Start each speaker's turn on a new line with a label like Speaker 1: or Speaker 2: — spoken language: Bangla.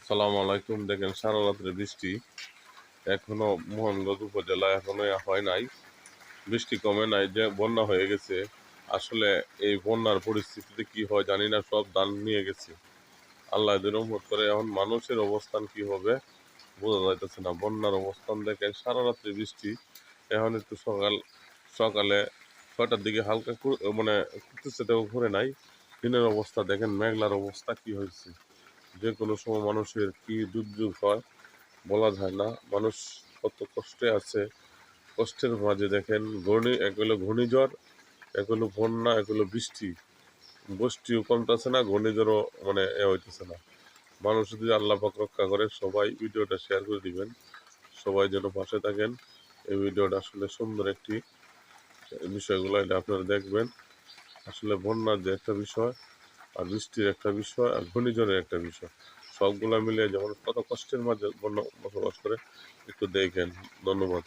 Speaker 1: সালামু আলাইকুম। দেখেন সারা রাত্রে বৃষ্টি, এখনো মোহনগঞ্জ উপজেলা এখনো হয় নাই, বৃষ্টি কমে নাই, যে বন্যা হয়ে গেছে। আসলে এই বন্যার পরিস্থিতিতে কি হয় জানি না, সব ধান নিয়ে গেছে। আল্লাহ যদি রহমত করে, এখন মানুষের অবস্থান কি হবে বোঝা যাইতেছে না। বন্যার অবস্থান দেখেন, সারা রাত্রে বৃষ্টি। এখন একটু সকালে 6টার দিকে হালকা মানে করতেছে, তাও ঘুরে নাই। দিনের অবস্থা দেখেন, মেঘলার অবস্থা কি হয়েছে। যে কোনো সময় মানুষের কি দুর্যোগ হয় বলা যায় না। মানুষ কত কষ্টে আছে, কষ্টের মাঝে দেখেন এক হলো ঘূর্ণিঝড়, এক হলো বন্যা, এক হলো বৃষ্টি। বৃষ্টিও কমতেছে না, ঘূর্ণিঝড়ও মানে হইতেছে না। মানুষ যদি আল্লাহ পাক রক্ষা করে, সবাই ভিডিওটা শেয়ার করে দিবেন, সবাই যেন পাশে থাকেন। এই ভিডিওটা আসলে সুন্দর একটি বিষয়গুলো এটা আপনারা দেখবেন। আসলে বন্যার যে একটা বিষয়, আর বৃষ্টির একটা বিষয়, আর ঘূর্ণিঝড়ের একটা বিষয়, সবগুলা মিলিয়ে যেমন কত কষ্টের মাঝে বন্যা বসবাস করে, একটু দেখেন। ধন্যবাদ।